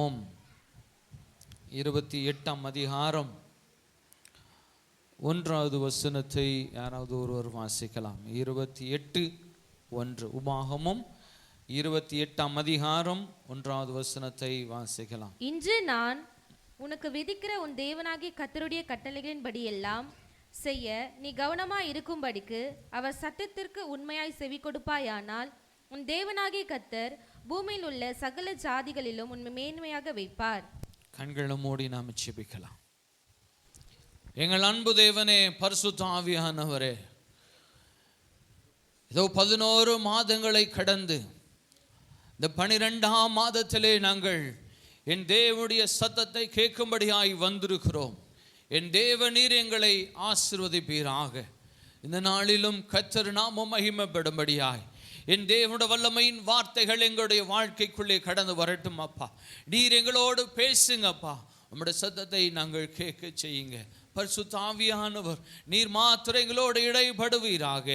உபாகமம் 28ஆம் அதிகாரம் 1வது வசனத்தை யாராவது ஒருவர் வாசிக்கலாம். 28:1 உபாகமம் 28ஆம் அதிகாரம் 1வது வசனத்தை வாசிக்கலாம். இன்று நான் உனக்கு விதிக்கிற உன் தேவனாகிய கர்த்தருடைய கட்டளைகளின்படி எல்லாம் செய்ய நீ கவனமாய் இருக்கும்படிக்கு அவர் சட்டத்திற்கு உண்மையாய் செவி கொடுப்பாயானால் உன் தேவனாகிய கர்த்தர் பூமியில் உள்ள சகல ஜாதிகளிலும் உன்னை மேன்மையாக வைப்பார். கண்களை மூடி நாம் ஜெபிக்கலாம். எங்கள் அன்பு தேவனே, பரிசுத்த ஆவியானவரே, இதோ 11 மாதங்களை கடந்து இந்த 12ஆம் மாதத்திலே நாங்கள் என் தேவனுடைய சத்தத்தை கேட்கும்படியாய் வந்திருக்கிறோம். என் தேவனீர் எங்களை ஆசீர்வதிப்பீராக. இந்த நாளிலும் கர்த்தர் நாமம் மகிமைப்படும்படியாய் என் தேவனுடைய வல்லமையின் வார்த்தைகள் எங்களுடைய வாழ்க்கைக்குள்ளே கடந்து வரட்டும். அப்பா, நீர் எங்களோடு பேசுங்கப்பா. உம்முடைய சத்தத்தை நாங்கள் கேட்க செய்யுங்க. பரிசுத்த ஆவியானவர் நீர் மாத்திரம் எங்களோடு இடைப்படுவீராக.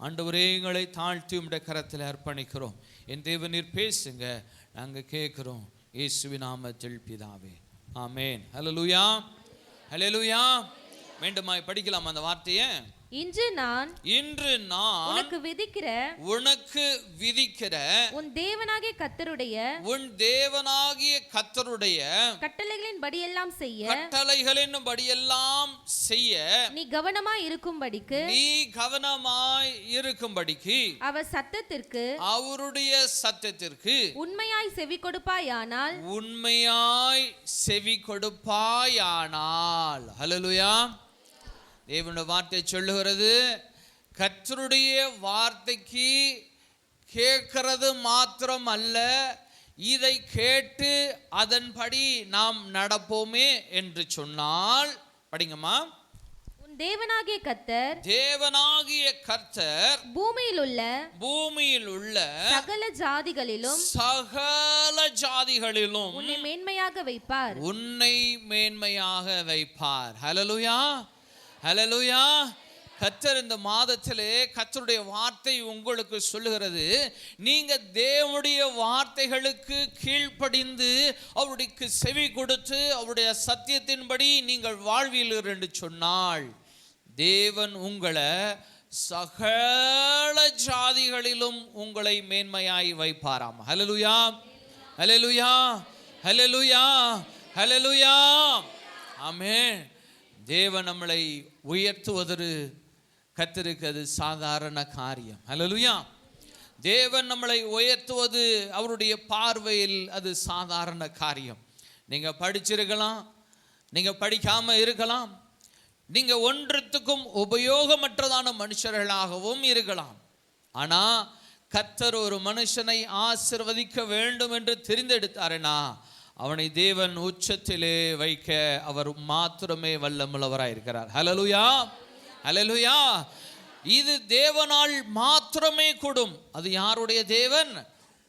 ஆண்டவரே, எங்களை தாழ்த்தி உம்முடைய கரத்தில் அர்ப்பணிக்கிறோம். என் தேவன் நீர் பேசுங்க, நாங்கள் கேட்கிறோம். இயேசுவின் நாமத்தில் பிதாவே, ஆமென். ஹல்லேலூயா, ஹல்லேலூயா. மீண்டுமாய் படிக்கலாம் அந்த வார்த்தையை. இன்று நான் உனக்கு விதிக்கிற உன் தேவனாகிய கர்த்தருடைய கட்டளைகளின்படியெல்லாம் செய்ய நீ கவனமாய் இருக்கும்படிக்கு அவருடைய சத்தத்திற்கு உண்மையாய் செவி கொடுப்பாயானால். ஹல்லேலூயா. தேவனுடைய வார்த்தை சொல்லுகிறது, கர்த்தருடைய வார்த்தைக்கு கேட்கிறது மாத்திரம் அல்ல, இதை கேட்டு அதன்படி நாம் நடப்போமே என்று சொன்னால், படிங்கம்மா. தேவனாகிய கர்த்தர் பூமியில் உள்ள சகல ஜாதிகளிலும் உன்னை மேன்மையாக வைப்பார். ஹல்லேலூயா, ஹல்லேலூயா. கர்த்தர் இந்த மாதத்திலே கர்த்தருடைய வார்த்தை உங்களுக்கு சொல்லுகிறது, நீங்க தேவனுடைய வார்த்தைகளுக்கு கீழ்ப்படிந்து அவருடைய செவி கொடுத்து அவருடைய சத்தியத்தின்படி நீங்கள் வாழ்வீர்கள் என்று சொன்னால் தேவன் உங்களை சகல ஜாதிகளிலும் உங்களை மேன்மையாய் வைப்பாராம். ஹல்லேலூயா, ஹல்லேலூயா, ஹல்லேலூயா, ஹல்லேலூயா. ஆமென். தேவன் நம்மளை உயர்த்துவது கர்த்தருக்கு அது சாதாரண காரியம். ஹல்லேலூயா. தேவன் நம்மளை உயர்த்துவது அவருடைய பார்வையில் அது சாதாரண காரியம். நீங்க படிச்சிருக்கலாம், நீங்க படிக்காம இருக்கலாம், நீங்க ஒன்றுத்துக்கும் உபயோகமற்றதான மனுஷர்களாகவும் இருக்கலாம். ஆனா கர்த்தர் ஒரு மனுஷனை ஆசீர்வதிக்க வேண்டும் என்று தெரிந்தெடுத்தாரேனா அவனை தேவன் உச்சத்திலே வைக்க அவர் மாத்திரமே வல்லமுள்ளவராய் இருக்கிறார். ஹல்லேலூயா, ஹல்லேலூயா. இது தேவனால் மாத்திரமே கூடும். அது யாருடைய தேவன்?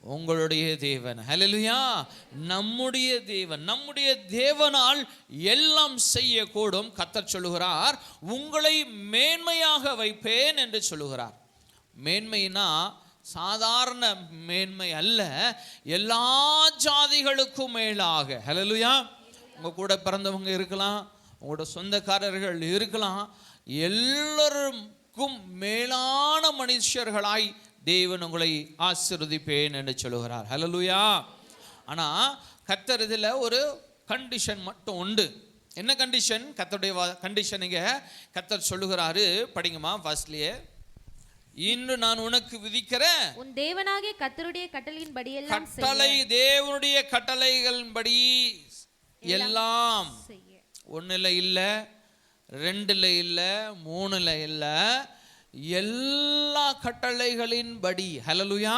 உங்களுடைய தேவன். ஹல்லேலூயா. நம்முடைய தேவனால் எல்லாம் செய்யக்கூடும். கர்த்தர் சொல்லுகிறார், உங்களை மேன்மையாக வைப்பேன் என்று சொல்லுகிறார். மேன்மைனா சாதாரண மேன்மை அல்ல, எல்லா ஜாதிகளுக்கும் மேலாக. ஹல்லேலூயா. உங்க கூட பிறந்தவங்க இருக்கலாம், உங்களோட சொந்தக்காரர்கள் இருக்கலாம், எல்லாருக்கும் மேலான மனுஷர்களாய் தேவன் உங்களை ஆசீர்வதிப்பேன் என்று சொல்லுகிறார். ஹல்லேலூயா. ஆனா கர்த்தர் இதில் ஒரு கண்டிஷன் மட்டும் உண்டு. என்ன கண்டிஷன்? கர்த்தருடைய கண்டிஷன் இங்க கர்த்தர் சொல்லுகிறாரு. படிங்கம்மா ஃபர்ஸ்ட்லயே. இன்று நான் உனக்கு விதிக்கிற உன் தேவனாகிய கர்த்தருடைய கட்டளையின்படி எல்லாம் தேவனுடைய கட்டளைகளின்படி எல்லாம், 1ல இல்ல, 2ல இல்ல, 3ல இல்ல, எல்லா கட்டளைகளின்படி. ஹல்லேலூயா.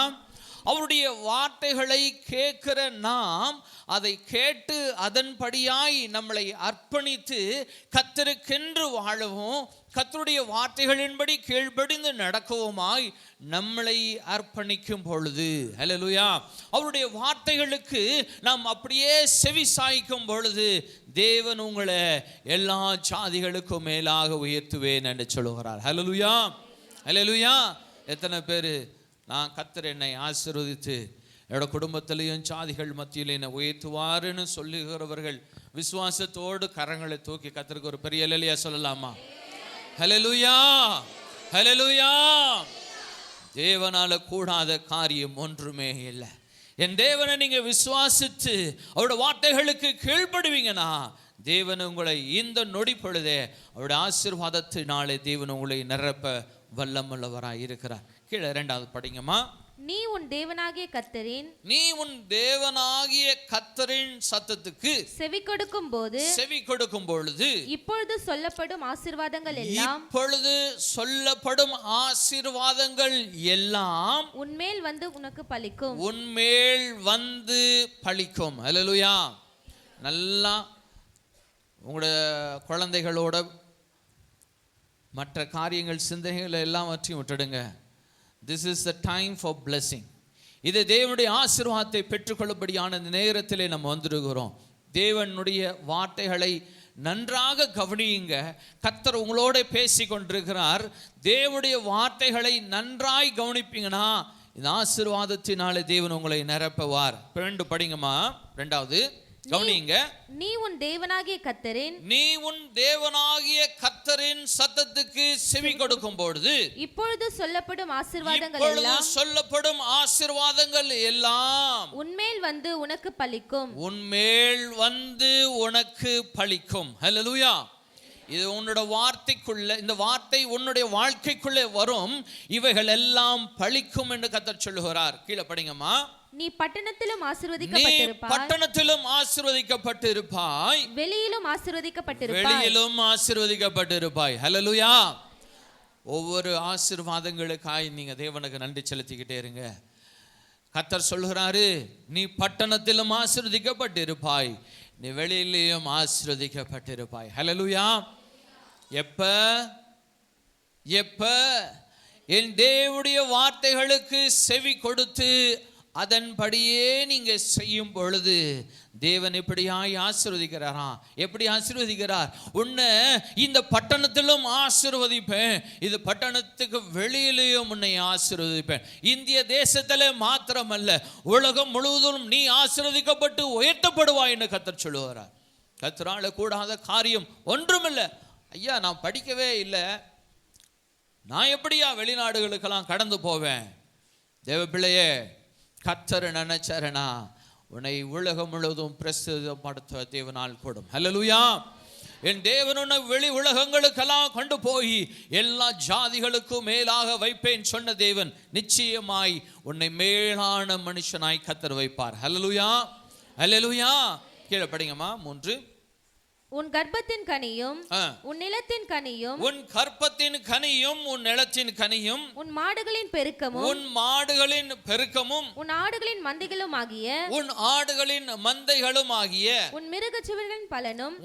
அவருடைய வார்த்தைகளை கேட்கிற நாம் அதை கேட்டு அதன்படியாய் நம்மளை அர்ப்பணித்து கர்த்தருக்கென்று வாழவும் கர்த்தருடைய வார்த்தைகளின்படி கீழ்ப்படிந்து நடக்கவுமாய் நம்மளை அர்ப்பணிக்கும் பொழுது, ஹல்லேலூயா, அவருடைய வார்த்தைகளுக்கு நாம் அப்படியே செவி சாய்க்கும் பொழுது தேவன் உங்களை எல்லா ஜாதிகளுக்கும் மேலாக உயர்த்துவேன் என்று சொல்லுகிறார். ஹல்லேலூயா, ஹல்லேலூயா. எத்தனை பேர் நான் கர்த்தர் என்னை ஆசீர்வதித்து என்னோட குடும்பத்திலையும் சாதிகள் மத்தியில் என்னை உயர்த்துவாருன்னு சொல்லுகிறவர்கள் விசுவாசத்தோடு கரங்களை தூக்கி கர்த்தருக்கு ஒரு பெரிய அல்லேலூயா சொல்லலாமா? ஹல்லேலூயா, ஹல்லேலூயா. தேவனால கூடாத காரியம் ஒன்றுமே இல்லை. என் தேவனை நீங்க விசுவாசித்து அவருடைய வார்த்தைகளுக்கு கீழ்ப்படுவீங்கன்னா தேவன் உங்களை இந்த நொடி பொழுதே அவருடைய ஆசீர்வாதத்தினாலே தேவன் உங்களை நிரப்ப வல்லமுள்ளவராய் இருக்கிறார். கீழே 2வது படிங்கம்மா. நீ உன் தேவனாகிய கர்த்தரின் சத்தத்துக்கு செவி கொடுக்கும் பொழுது இப்பொழுது சொல்லப்படும் ஆசீர்வாதங்கள் எல்லாம் உன்மேல் வந்து உனக்கு பலிக்கும். அல்லேலூயா. நல்லா உங்களுடைய குழந்தைகளோட மற்ற காரியங்கள் சிந்தனைகள் எல்லாவற்றையும் விட்டுடுங்க. This is the time for blessing. இது தேவனுடைய ஆசீர்வாதத்தை பெற்றுக்கொள்ளும்படியான இந்த நேரத்திலே நம்ம வந்திருக்கிறோம். தேவனுடைய வார்த்தைகளை நன்றாக கவனியுங்க. கர்த்தர் உங்களோட பேசி கொண்டிருக்கிறார். தேவனுடைய வார்த்தைகளை நன்றாய் கவனிப்பீங்கன்னா இந்த ஆசீர்வாதத்தினாலே தேவன் உங்களை நிரப்புவார். 2 படிங்கம்மா. 2வது கவனிங்க. நீ உன் தேவனாகிய கர்த்தரின் சத்தத்துக்கு செவி கொடுக்கும் பொழுது இப்பொழுது சொல்லப்படும் ஆசீர்வாதங்கள் எல்லாம் உன்மேல் வந்து உனக்கு பலிக்கும். ஹல்லேலூயா. இது உன்னோட வார்த்தைக்குள்ள, இந்த வார்த்தை உன்னுடைய வாழ்க்கைக்குள்ளே வரும். இவைகள் எல்லாம் பலிக்கும் என்று கர்த்தர் சொல்லுகிறார். கீழே படிங்கம்மா. நீ பட்டணத்திலும் ஆசீர்வதிக்கப்பட்டிருப்பாய், வெளியிலும் ஆசீர்வதிக்கப்பட்டிருப்பாய். ஹல்லேலூயா. ஒவ்வொரு ஆசீர்வாதங்களுக்காய் நீங்க தேவனுக்கு நன்றி செலுத்திக்கிட்டே இருங்க. கர்த்தர் சொல்கிறாரு, நீ பட்டணத்திலும் ஆசீர்வதிக்கப்பட்டிருப்பாய், நீ வெளியிலும் ஆசீர்வதிக்கப்பட்டிருப்பாய். ஹல்லேலூயா. எப்ப என் தேவனுடைய வார்த்தைகளுக்கு செவி கொடுத்து அதன்படியே நீங்க செய்யும் பொழுது தேவன் எப்படியாய் ஆசீர்வதிக்கிறாராம். எப்படி ஆசீர்வதிக்கிறார்? உன்னை இந்த பட்டணத்திலும் ஆசீர்வதிப்பேன், இது பட்டணத்துக்கு வெளியிலேயும் உன்னை ஆசீர்வதிப்பேன். இந்திய தேசத்திலே மாத்திரமல்ல, உலகம் முழுவதும் நீ ஆசீர்வதிக்கப்பட்டு உயர்த்தப்படுவாய் என்று கர்த்தர் சொல்லுகிறார். கர்த்தரால கூடாத காரியம் ஒன்றுமில்லை. ஐயா, நான் படிக்கவே இல்லை, நான் எப்படியா வெளிநாடுகளுக்கெல்லாம் கடந்து போவேன்? தேவ பிள்ளையே, கர்த்தர் நினைச்சாரனா உன்னை உலகம் முழுவதும் பிரசித்தப்படுத்த தேவனால் கூடும். ஹல்லேலூயா. என் தேவன் உன்னை வெளி உலகங்களுக்கெல்லாம் கொண்டு போய் எல்லா ஜாதிகளுக்கும் மேலாக வைப்பேன் சொன்ன தேவன் நிச்சயமாய் உன்னை மேலான மனுஷனாய் கர்த்தர் வைப்பார். ஹல்லேலூயா, ஹல்லேலூயா. கீழே படிங்கம்மா. 3. உன் கர்ப்பத்தின் கனியும் உன் நிலத்தின் கனியும் உன் கர்ப்பத்தின் கனியும் உன் நிலத்தின் கனியும் உன் மாடுகளின் பெருக்கமும் உன் ஆடுகளின் மந்தைகளும் ஆகிய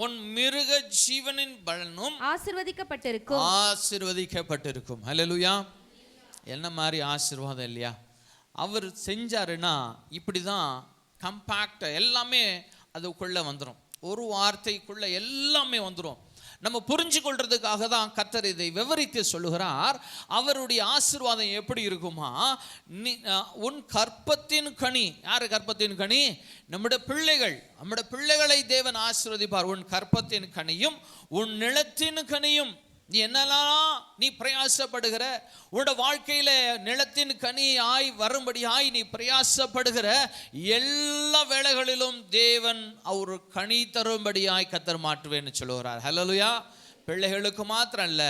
உன் மிருக ஜீவனின் பலனும் ஆசீர்வதிக்கப்பட்டிருக்கும். ஹல்லேலூயா. என்ன மாதிரி ஆசீர்வாதம் இல்லையா? அவர் செஞ்சாருன்னா இப்படிதான் கம்பாக்ட் எல்லாமே அதுக்குள்ள வந்துடும். ஒரு வார்த்தைக்குள்ள எல்லாமே வந்துடும். நம்ம புரிஞ்சு கொள்றதுக்காக தான் கர்த்தர் இதை விவரித்து சொல்லுகிறார். அவருடைய ஆசீர்வாதம் எப்படி இருக்குமா? உன் கர்ப்பத்தின் கனி. யாரு கர்ப்பத்தின் கனி? நம்முடைய பிள்ளைகள். நம்முடைய பிள்ளைகளை தேவன் ஆசீர்வதிப்பார். உன் கர்ப்பத்தின் கனியும் உன் நிலத்தின் கனியும். நீ என்னெல்லாம் நீ பிரயாசப்படுகிற, உன்னோட வாழ்க்கையில நிலத்தின் கனியாய் வரும்படியாய் நீ பிரயாசப்படுகிற எல்லா வேளைகளிலும் தேவன் அவர் கனி தரும்படியாய் கர்த்தர் மாற்றுவேன்னு சொல்லுகிறார். ஹல்லேலூயா. பிள்ளைகளுக்கு மாத்திரம் அல்ல,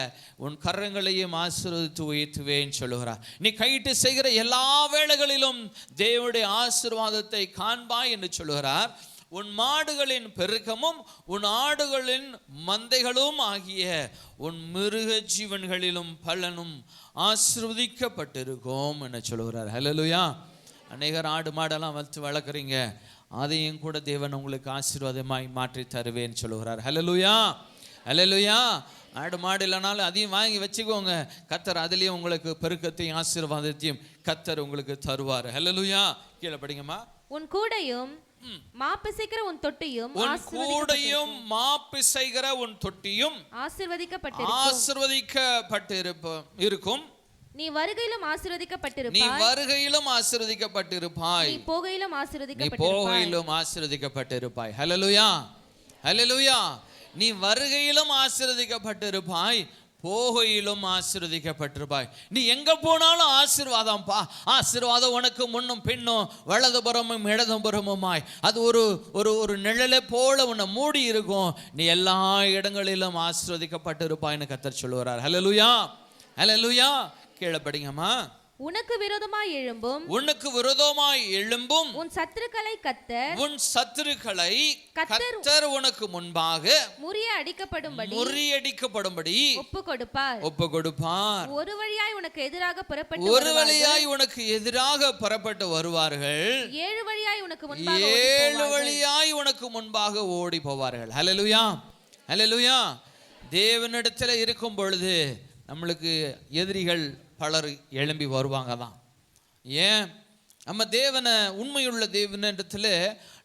உன் கரங்களையும் ஆசீர்வதித்து உயர்த்துவேன்னு சொல்லுகிறார். நீ கையிட்டு செய்கிற எல்லா வேளைகளிலும் தேவனுடைய ஆசீர்வாதத்தை காண்பாய் என்று சொல்லுகிறார். உன் மாடுகளின் பெருக்கமும் உன் ஆடுகளின் மந்தைகளும் ஆகிய உன் மிருக ஜீவன்களிலும் பலனும் ஆசீர்வதிக்கப்பட்டிருக்கும் என சொல்கிறார். ஹல்லேலூயா. அநேகர் ஆடு மாடெல்லாம் வச்சு வளர்க்குறீங்க, அதையும் கூட தேவன் உங்களுக்கு ஆசீர்வாதமாய் மாற்றி தருவேன்னு சொல்லுகிறார். ஹல்லேலூயா, ஹல்லேலூயா. ஆடு மாடு இல்லைனாலும் அதையும் வாங்கி வச்சுக்கோங்க. கர்த்தர் அதுலேயும் உங்களுக்கு பெருக்கத்தையும் ஆசீர்வாதத்தையும் கர்த்தர் உங்களுக்கு தருவார். ஹல்லேலூயா. கீழே படிங்கம்மா. உன் கூடையும் மாப்பிசைக்கிற உன் தொட்டியும் ஆசீர்வதிக்கப்பட்டிருக்கும். நீ வருகையிலும் நீ ஆசீர்வதிக்கப்பட்டிருப்பாய், வருகையிலும் ஆசீர்வதிக்கப்பட்டிருப்பாய், நீ போகையிலும் நீ ஆசீர்வதிக்கப்பட்டிருப்பாய். போகையிலும் ஆசீர்வதிக்கப்பட்டிருப்பாய். ஹல்லேலூயா, ஹல்லேலூயா. நீ வருகையிலும் ஆசீர்வதிக்கப்பட்டிருப்பாய், போகையிலும் ஆசீர்வதிக்கப்பட்டிருப்பாய். நீ எங்க போனாலும் ஆசீர்வாதம்ப்பா. ஆசீர்வாதம் உனக்கு முன்னும் பின்னும் வலதுபுறமும் இடதுபுறமுமாய் அது ஒரு ஒரு ஒரு நிழலை போல உன்னை மூடி இருக்கும். நீ எல்லா இடங்களிலும் ஆசீர்வதிக்கப்பட்டிருப்பாய்னு கர்த்தர் சொல்லுகிறார். ஹல்லேலூயா, ஹல்லேலூயா. கீழே படிங்கம்மா. உனக்கு விரோதமாய் எழும்பும் உன் சத்துருக்களை கர்த்தர் உனக்கு முன்பாக முறியடிக்கப்படும்படி ஒப்பு கொடுப்பார். ஒரு வழியாய் உனக்கு எதிராக புறப்பட்டு வருவார்கள், 7 வழியாய் உனக்கு முன்பாக ஓடி போவார்கள். ஹல்லேலூயா, ஹல்லேலூயா. தேவனிடத்தில் இருக்கும் பொழுது நம்மளுக்கு எதிரிகள் பலர் எழும்பி வருவாங்க தான். ஏன்? நம்ம தேவனை, உண்மையுள்ள தேவனிடத்தில்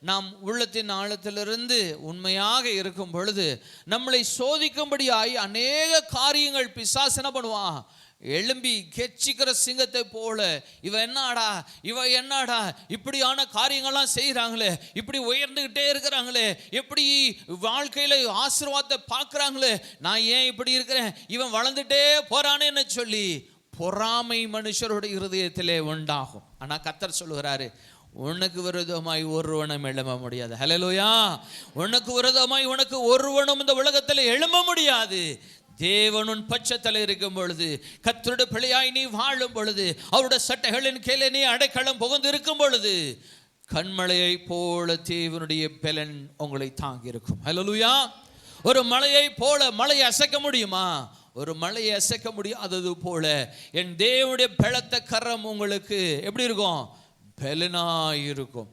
நாம் உள்ளத்தின் ஆழத்திலிருந்து உண்மையாக இருக்கும் பொழுது நம்மளை சோதிக்கும்படியாய் அநேக காரியங்கள் பிசாசு என்ன பண்ணுவான்? எழும்பி கெச்சிக்கிற சிங்கத்தை போல, இவ என்னடா இப்படியான காரியங்கள்லாம் செய்கிறாங்களே, இப்படி உயர்ந்துகிட்டே இருக்கிறாங்களே, எப்படி வாழ்க்கையில ஆசீர்வாதத்தை பார்க்குறாங்களே, நான் ஏன் இப்படி இருக்கிறேன், இவன் வளர்ந்துட்டே போறானேன்னு சொல்லி பொறாமை மனுஷருடைய இருதயத்திலே உண்டாகும். ஆனா கர்த்தர் சொல்லுகிறாரு, உனக்கு விரோதமாய் ஒருவனும் எழும்ப முடியாது. ஹல்லேலூயா. உனக்கு விரோதமாய் உனக்கு ஒருவனும் இந்த உலகத்தில் எழும்ப முடியாது. தேவனுன் பட்சத்தில் இருக்கும் பொழுது, கர்த்தருடைய பிள்ளையாய் நீ வாழும் பொழுது, அவருடைய சட்டைகளின் கீழே நீ அடைக்கலம் புகுந்து இருக்கும் பொழுது, கண்மலையை போல தேவனுடைய பலன் உங்களை தாங்கி இருக்கும். ஹல்லேலூயா. ஒரு மலையை போல, மலையை அசைக்க முடியுமா? ஒரு மலையை அசைக்க முடியாதது போல என் தேவனுடைய பலத்த கரம் உங்களுக்கு எப்படி இருக்கும்? பலனாய் இருக்கும்.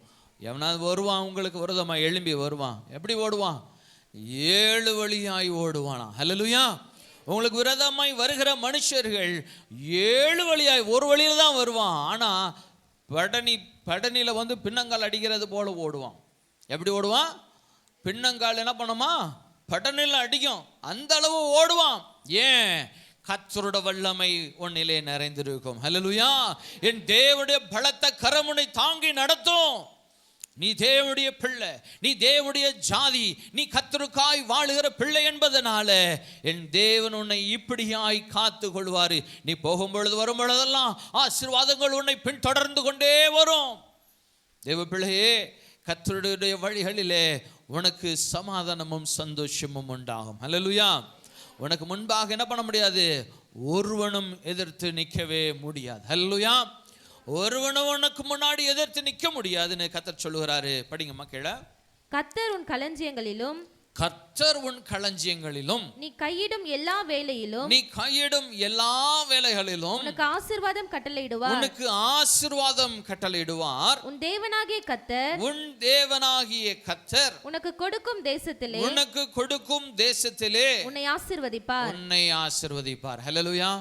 எவனாவது வருவான் உங்களுக்கு விரோதமாக எழும்பி வருவான், எப்படி ஓடுவான்? 7 வழியாய் ஓடுவானா. ஹல்லேலூயா. உங்களுக்கு விரோதமாய் வருகிற மனுஷர்கள் 7 வழியாய், ஒரு வழியில தான் வருவான். ஆனா படனில வந்து பின்னங்கால் அடிக்கிறது போல ஓடுவான். எப்படி ஓடுவான்? பின்னங்கால் என்ன பண்ணுமா? படனில அடிக்கும், அந்த அளவு ஓடுவான். ஏன்? கர்த்தருடைய வல்லமை உன்னிலே நிறைந்திருக்கும். ஹல்லேலூயா. என் தேவனுடைய பலத்த கரம் உன்னை தாங்கி நடத்தும். நீ தேவனுடைய பிள்ளை, நீ தேவனுடைய ஜாதி, நீ கர்த்தருக்காய் வாழுகிற பிள்ளை என்பதனால என் தேவன் உன்னை இப்படியாய் காத்து கொள்வாரு. நீ போகும் பொழுது வரும் பொழுதெல்லாம் ஆசீர்வாதங்கள் உன்னை பின்தொடர்ந்து கொண்டே வரும். தேவ பிள்ளையே, கர்த்தருடைய வழிகளிலே உனக்கு சமாதானமும் சந்தோஷமும் உண்டாகும். ஹல்லேலூயா. உனக்கு முன்பாக என்ன பண்ண முடியாது? ஒருவனும் எதிர்த்து நிற்கவே முடியாது. ஹல்லேலூயா. ஒருவனும் உனக்கு முன்னாடி எதிர்த்து நிற்க முடியாதுன்னு கர்த்தர் சொல்லுகிறாரு. படிங்கம்மா கீழே. கர்த்தர் உன் களஞ்சியங்களிலும் நீ கையிடும் எல்லா வேளைகளிலும் உனக்கு ஆசீர்வாதம் கட்டளையிடுவார். உன் தேவனாகிய கர்த்தர் உனக்கு கொடுக்கும் தேசத்திலே உன்னை ஆசீர்வதிப்பார். ஹல்லேலூயா.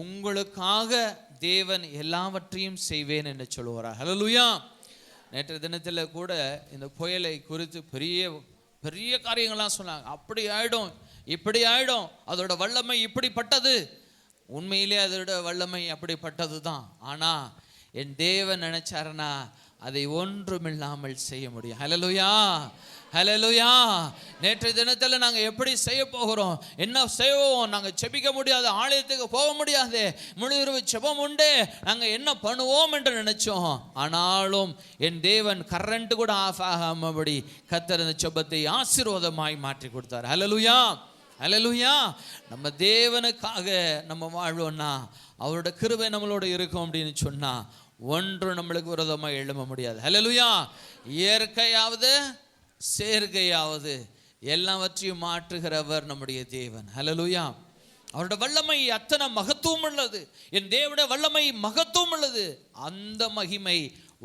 உங்களுக்காக தேவன் எல்லாவற்றையும் செய்வேன் என்று சொல்லுவார். ஹல்லேலூயா. நேற்று தினத்தில் கூட இந்த புயலை குறித்து பெரிய காரியங்கள்லாம் சொன்னாங்க. அப்படி ஆயிடும், இப்படி ஆயிடும், அதோட வல்லமை இப்படிப்பட்டது. உண்மையிலே அதோட வல்லமை அப்படிப்பட்டது தான். ஆனால் என் தேவன் நினைச்சாருன்னா அதை ஒன்றுமில்லாமல் செய்ய முடியும். ஹல்லேலூயா, ஹல்லேலூயா. நேற்றைய தினத்தில் நாங்கள் எப்படி செய்ய போகிறோம், என்ன செய்வோம்? நாங்கள் செபிக்க முடியாது, ஆலயத்துக்கு போக முடியாது, முழு செபம் உண்டு, நாங்கள் என்ன பண்ணுவோம் என்று நினைச்சோம். ஆனாலும் என் தேவன் கரண்ட் கூட ஆஃப் ஆகாமபடி கர்த்தர் இந்த செபத்தை ஆசீர்வாதமாய் மாற்றி கொடுத்தார். ஹல்லேலூயா, ஹல்லேலூயா. நம்ம தேவனுக்காக நம்ம வாழ்வோம்னா, அவரோட கிருபை நம்மளோட இருக்கும் அப்படின்னு சொன்னா ஒன்று நம்மளுக்கு விரோதமாக எழும்ப முடியாது. ஹல்லேலூயா. இயற்கையாவது சேர்க்கையாவது எல்லாவற்றையும் மாற்றுகிறவர் நம்முடைய தேவன். ஹல்லேலூயா. அவருடைய வல்லமை அத்தனை மகத்துவம் உள்ளது. என் தேவனுடைய வல்லமை மகத்துவம் உள்ளது. அந்த மகிமை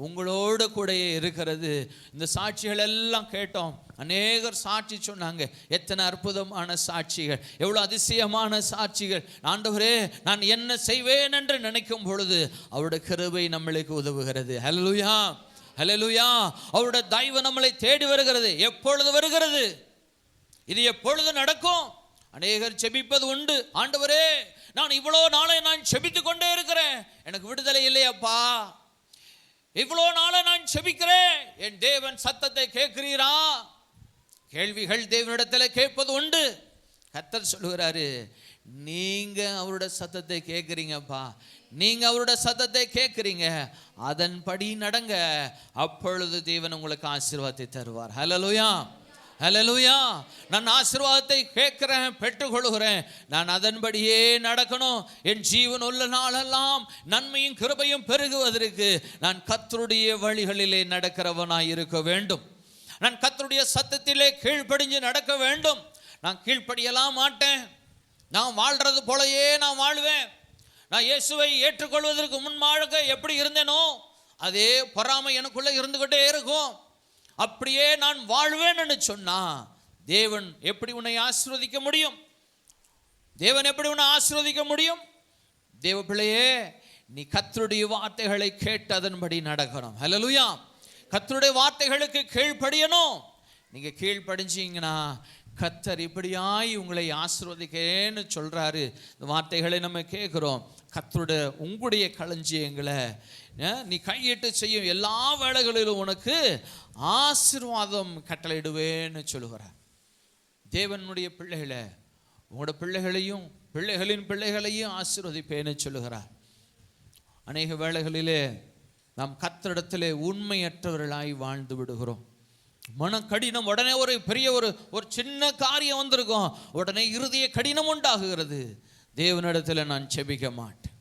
உங்களோடு கூட இருக்கிறது. இந்த சாட்சிகள் எல்லாம் கேட்டோம். அநேகர் சாட்சி சொன்னாங்க. எத்தனை அற்புதமான சாட்சிகள், எவ்வளோ அதிசயமான சாட்சிகள். ஆண்டவரே, நான் என்ன செய்வேன் என்று நினைக்கும் பொழுது அவருடைய கிருபை நம்மளுக்கு உதவுகிறது. ஹல்லேலூயா, ஹல்லேலூயா. அவருடைய தயவு நம்மளை தேடி வருகிறது. எப்பொழுது வருகிறது? இது எப்பொழுது நடக்கும்? அநேகர் செபிப்பது உண்டு. ஆண்டவரே, நான் இவ்வளோ நாளை நான் செபித்து கொண்டே இருக்கிறேன், எனக்கு விடுதலை இல்லையப்பா. இவ்வளோ நாளை நான் செபிக்கிறேன், என் தேவன் சத்தத்தை கேட்கிறீரா? கேள்விகள் தேவனிடத்தில் கேட்பது உண்டு. கர்த்தர் சொல்லுகிறாரு, நீங்க அவருடைய சத்தத்தை கேட்குறீங்கப்பா, நீங்க அவருடைய சத்தத்தை கேட்குறீங்க, அதன்படி நடங்க, அப்பொழுது தேவன் உங்களுக்கு ஆசீர்வாதத்தை தருவார். ஹல்லேலூயா, ஹல்லேலூயா. நான் ஆசீர்வாதத்தை கேட்கிறேன், பெற்றுக்கொள்கிறேன், நான் அதன்படியே நடக்கணும். என் ஜீவன் உள்ள நாளெல்லாம் நன்மையும் கிருபையும் பெருகுவதற்கு நான் கர்த்தருடைய வழிகளிலே நடக்கிறவனாய் இருக்க வேண்டும். நான் கர்த்தருடைய சத்தத்திலே கீழ்ப்படிஞ்சு நடக்க வேண்டும். நான் கீழ்ப்படியலாம் மாட்டேன். நான் வாழ்றது போலயே நான் வாழ்வேன். நான் இயேசுவை ஏற்றுக்கொள்வதற்கு முன்பாக எப்படி இருந்தேனோ அதே பொறாமை எனக்குள்ள இருந்துகிட்டே இருக்கும். அப்படியே நான் வாழ்வேன்னு சொன்னா தேவன் எப்படி உன்னை ஆசீர்வதிக்க முடியும்? தேவன் எப்படி உன்னை ஆசீர்வதிக்க முடியும்? தேவ பிள்ளையே, நீ கர்த்தருடைய வார்த்தைகளை கேட்டு அதன்படி நடக்கணும். ஹல்லேலூயா. கர்த்தருடைய வார்த்தைகளுக்கு கீழ்ப்படியணும். நீங்க கீழ்ப்படிஞ்சீங்கன்னா கர்த்தர் இப்படியாய் உங்களை ஆசீர்வதிக்கேன்னு சொல்றாரு. இந்த வார்த்தைகளை நம்ம கேட்கிறோம். கர்த்தருடைய உங்களுடைய களஞ்சியங்களை நீ கையிட்டு செய்யும் எல்லா வேளைகளிலும் உனக்கு ஆசீர்வாதம் கட்டளையிடுவேன்னு சொல்லுகிறார். தேவனுடைய பிள்ளைகளை, உங்களோட பிள்ளைகளையும் பிள்ளைகளின் பிள்ளைகளையும் ஆசீர்வதிப்பேன்னு சொல்லுகிறார். அநேக வேளைகளிலே நாம் கர்த்தரிடத்திலே உண்மையற்றவர்களாய் வாழ்ந்து விடுகிறோம். மன கடினம், உடனே ஒரு பெரிய ஒரு சின்ன காரியம் வந்திருக்கும், உடனே இருதய கடினம் உண்டாகுகிறது. தேவனிடத்தில் நான் செபிக்க மாட்டேன்,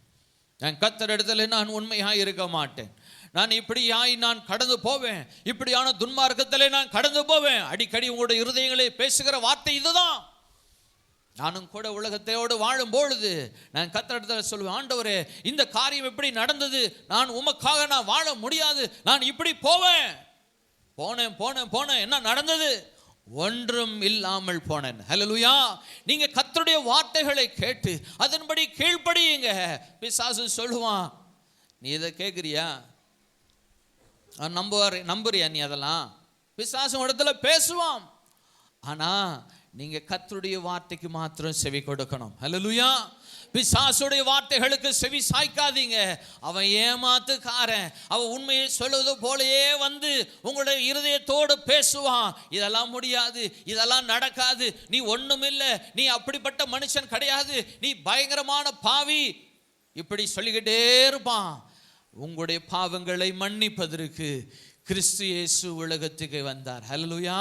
நான் கர்த்தரிடத்தில் நான் உண்மையாக இருக்க மாட்டேன், நான் இப்படியாய் நான் கடந்து போவேன், இப்படியான துன்மார்க்கத்திலே நான் கடந்து போவேன். அடிக்கடி உங்களுடைய இருதயங்களை பேசுகிற வார்த்தை இதுதான். நானும் கூட உலகத்தையோடு வாழும் பொழுது நான் கர்த்தரிடத்தில் சொல்லுவேன், ஆண்டவரே இந்த காரியம் எப்படி நடந்தது, நான் உமக்காக நான் வாழ முடியாது, நான் இப்படி போவேன். போனேன் போனேன் போனேன், என்ன நடந்தது? ஒன்றும் இல்லாமல் போனேன். ஹல்லேலூயா. நீங்க கர்த்தருடைய வார்த்தைகளை கேட்டு அதன்படி கீழ்ப்படியுங்க. பிசாசு சொல்லுவான், நீ இதை கேட்குறியா, நம்புறியா நீ? அதெல்லாம் பிசாசு இடத்துல பேசுவான். ஆனா நீங்க கர்த்தருடைய வார்த்தைக்கு மாத்திரம் செவி கொடுக்கணும். ஹல்லேலூயா. பிசாசுடைய வார்த்தைகளுக்கு செவி சாய்க்காதீங்க. அவன் ஏமாத்துக்காரன். அவன் உண்மையை சொல்லுவது போலயே வந்து உங்களுடைய இருதயத்தோடு பேசுவான். இதெல்லாம் முடியாது, இதெல்லாம் நடக்காது, நீ ஒண்ணுமில்லை, நீ அப்படிப்பட்ட மனுஷன் கிடையாது, நீ பயங்கரமான பாவி, இப்படி சொல்லிக்கிட்டே இருப்பான். உங்களுடைய பாவங்களை மன்னிப்பதற்கு கிறிஸ்து இயேசு உலகத்துக்கு வந்தார். ஹல்லேலூயா.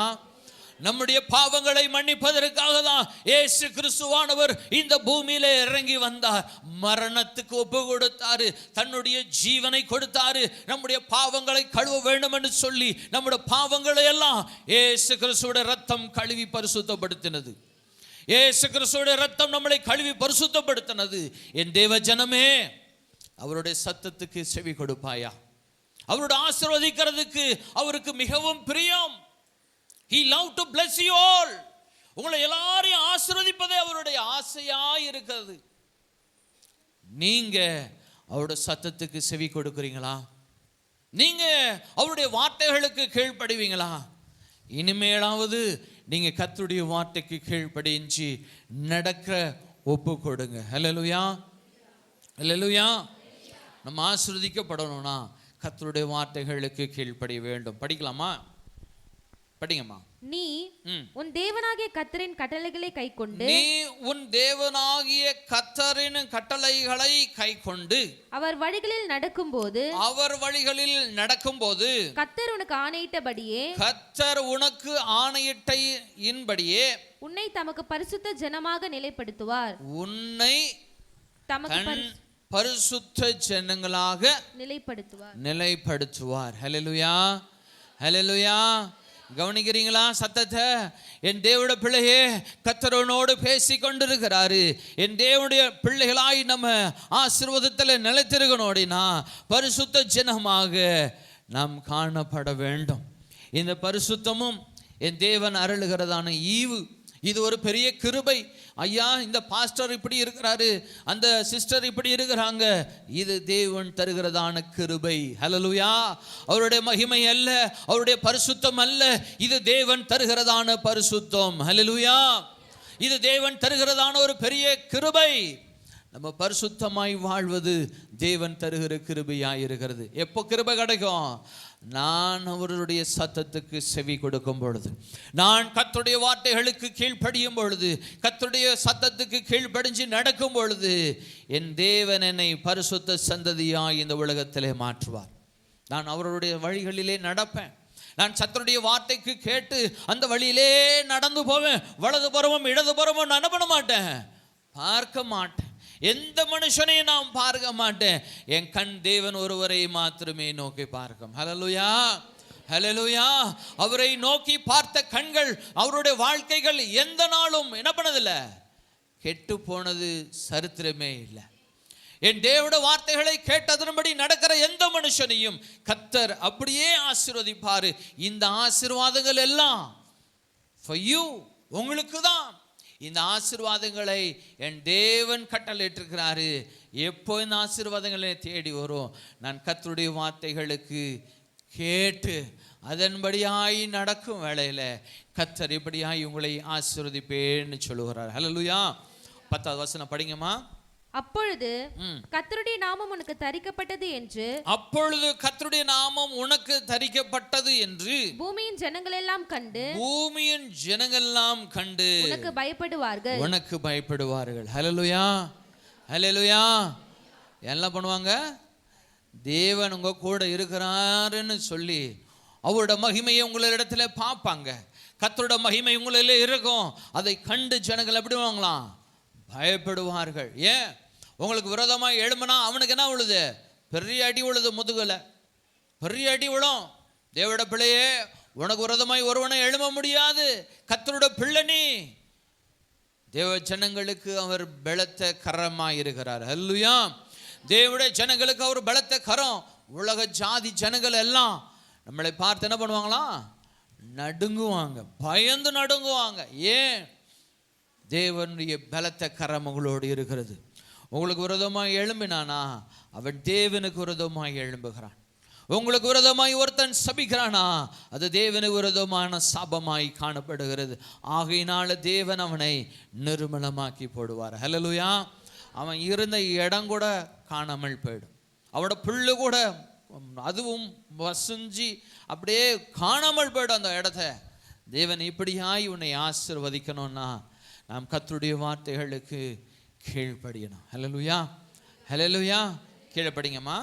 நம்முடைய பாவங்களை மன்னிப்பதற்காக தான் இயேசு கிறிஸ்துவானவர் இந்த பூமியிலே இறங்கி வந்தார். மரணத்துக்கு ஒப்பு கொடுத்தாரு, தன்னுடைய ஜீவனை கொடுத்தாரு. நம்முடைய பாவங்களை கழுவ வேண்டும் என்று சொல்லி நம்முடைய பாவங்களை எல்லாம் இயேசு கிறிஸ்துவோட ரத்தம் கழுவி பரிசுத்தப்படுத்தினது. இயேசு கிறிஸ்துவோட ரத்தம் நம்மளை கழுவி பரிசுத்தப்படுத்தினது. என் தேவ ஜனமே, அவருடைய சத்தத்துக்கு செவி கொடுப்பாயா? அவருடைய ஆசீர்வதிக்கிறதுக்கு அவருக்கு மிகவும் பிரியம். He loved to bless you all. உங்களை எல்லாரையும் ஆசீர்வதிப்பதே அவருடைய ஆசையாய் இருக்கிறது. நீங்க அவருடைய சத்தத்துக்கு செவி கொடுக்கிறீங்களா? நீங்க அவருடைய வார்த்தைகளுக்கு கீழ்ப்படிவீங்களா? இனிமேலாவது நீங்க கர்த்தருடைய வார்த்தைக்கு கீழ்ப்படிஞ்சு நடக்க ஒப்பு கொடுங்க. ஹல்லேலூயா, ஹல்லேலூயா. நம்ம ஆசீர்வதிக்கப்படணும்னா கர்த்தருடைய வார்த்தைகளுக்கு கீழ்ப்படிய வேண்டும். படிக்கலாமா? படிங்கம்மா. நீ உன் தேவனாகிய கர்த்தரின் கட்டளைகளை கைக்கொண்டு, நீ உன் தேவனாகிய கர்த்தரின் கட்டளைகளை கைக்கொண்டு அவர் வழிகளில் நடக்கும்போது, அவர் வழிகளில் நடக்கும்போது கர்த்தர் உனக்கு ஆணையிட்டபடியே, கர்த்தர் உனக்கு ஆணையிட்டபடியே உன்னை தமக்கு பரிசுத்த ஜனமாக நிலைப்படுத்துவார். உன்னை தமக்கு பரிசுத்த ஜனங்களாக நிலைப்படுத்துவார். ஹல்லேலூயா, ஹல்லேலூயா. கவனிக்கிறீங்களா சத்தத்தை? என் தேவனுடைய பிள்ளையே, கர்த்தரோடு பேசி கொண்டிருக்கிறாரு. என் தேவனுடைய பிள்ளைகளாய் நம்ம ஆசீர்வாதத்தில் நிலைத்திருக்கணும் அப்படின்னா பரிசுத்த ஜனமாக நாம் காணப்பட வேண்டும். இந்த பரிசுத்தமும் என் தேவன் அருளுகிறதான ஈவு, இது ஒரு பெரிய கிருபை. ஐயா, இந்த பாஸ்டர் இப்படி இருக்கிறாரு, அந்த சிஸ்டர் இப்படி இருக்கிறாங்க, இது தேவன் தருகிறதான கிருபை. ஹல்லேலூயா. அவருடைய மகிமை அல்ல, அவருடைய பரிசுத்தம் அல்ல, இது தேவன் தருகிறதான பரிசுத்தம். ஹல்லேலூயா. இது தேவன் தருகிறதான ஒரு பெரிய கிருபை. நம்ம பரிசுத்தமாய் வாழ்வது தேவன் தருகிற கிருபையாய் இருக்கிறது. எப்போ கிருபை கிடைக்கும்? நான் அவருடைய சத்தத்துக்கு செவி கொடுக்கும் பொழுது, நான் கர்த்தருடைய வார்த்தைகளுக்கு கீழ்ப்படியும் பொழுது, கர்த்தருடைய சத்தத்துக்கு கீழ்ப்படிஞ்சு நடக்கும் பொழுது, என் தேவன் என்னை பரிசுத்த சந்ததியாய் இந்த உலகத்திலே மாற்றுவார். நான் அவருடைய வழிகளிலே நடப்பேன். நான் கர்த்தருடைய வார்த்தைக்கு கேட்டு அந்த வழியிலே நடந்து போவேன். வலது புறமும் இடது புறமும் நான் பண்ண மாட்டேன், பார்க்க மாட்டேன். எந்த மனுஷனையும் நான் பார்க்க மாட்டேன். என் கண் தேவன் ஒருவரை மாத்திரமே நோக்கி பார்க்கும். ஹல்லேலூயா, ஹல்லேலூயா. அவரை நோக்கி பார்த்த கண்கள், அவருடைய வாழ்க்கைகள் எந்த நாளும் என்ன பண்ணதில்லை, கெட்டு போனது சரித்திரமே இல்லை. என் தேவனுடைய வார்த்தைகளை கேட்டதன்படி நடக்கிற எந்த மனுஷனையும் கர்த்தர் அப்படியே ஆசீர்வதிப்பாரு. இந்த ஆசீர்வாதங்கள் எல்லாம் for you, உங்களுக்கு தான். இந்த ஆசீர்வாதங்களை என் தேவன் கட்டளையிட்டிருக்கிறாரு. எப்போ இந்த ஆசீர்வாதங்களை தேடி வரும்? நான் கர்த்தருடைய வார்த்தைகளுக்கு கேட்டு அதன்படியாய் நடக்கும் வேளையில் கர்த்தர் இப்படியாய் உங்களை ஆசீர்வதிப்பேன்னு சொல்லுகிறார். ஹல்லேலூயா. 10வது வசனம் படிங்கம்மா. அப்பொழுது கர்த்தருடைய நாமம் உனக்கு தரிக்கப்பட்டது என்று, அப்பொழுது கர்த்தருடைய நாமம் உனக்கு தரிக்கப்பட்டது என்று பூமியின் ஜனங்கள் எல்லாம் கண்டு, பூமியின் ஜனங்கள் எல்லாம் கண்டு உனக்கு பயப்படுவார்கள், உனக்கு பயப்படுவார்கள். ஹல்லேலூயா, ஹல்லேலூயா. என்ன பண்ணுவாங்க? தேவன் உங்க கூட இருக்கிறாருன்னு சொல்லி அவரோட மகிமையை உங்களிடத்துல பார்ப்பாங்க. கர்த்தரோட மகிமை உங்களிலே இருக்கும். அதை கண்டு ஜனங்கள் எப்படி வாங்கலாம்? பயப்படுவார்கள். ஏன்? உங்களுக்கு விரோதமாக எழும்புனா அவனுக்கு என்ன விழுது? பெரிய அடி விழுது, முதுகலை பெரிய அடி விழும். தேவட பிள்ளையே, உனக்கு விரோதமாய் ஒருவனை எழும்ப முடியாது. கர்த்தரோட பிள்ளை நீ. தேவ ஜனங்களுக்கு அவர் பலத்த கரமாய் இருக்கிறார். ஹல்லேலூயா. தேவடைய ஜனங்களுக்கு அவர் பலத்த கரம். உலக ஜாதி ஜனங்கள் எல்லாம் நம்மளை பார்த்து என்ன பண்ணுவாங்களாம்? நடுங்குவாங்க, பயந்து நடுங்குவாங்க. ஏன்? தேவனுடைய பலத்த கரம் உங்களோடு இருக்கிறது. உங்களுக்கு விரோதமாய் எழும்பினானா அவன் தேவனுக்கு விரோதமாய் எழும்புகிறான். உங்களுக்கு விரோதமாய் ஒருத்தன் சபிக்கிறானா அது தேவனுக்கு விரோதமான சாபமாய் காணப்படுகிறது. ஆகையினால தேவன் அவனை நிர்மலமாக்கி போடுவார். ஹல்லேலூயா. அவன் இருந்த இடம் கூட காணாமல் போயிடும். அவனோட புல்லு கூட அதுவும் வசிஞ்சு அப்படியே காணாமல் போயிடும் அந்த இடத்த. தேவன் இப்படியாய் உன்னை ஆசீர்வதிக்கணும்னா நாம் கர்த்தருடைய வார்த்தைகளுக்கு கீழ்ப்படியணும். ஹல்லேலூயா, ஹல்லேலூயா. கீழ்ப்படிங்கம்மா.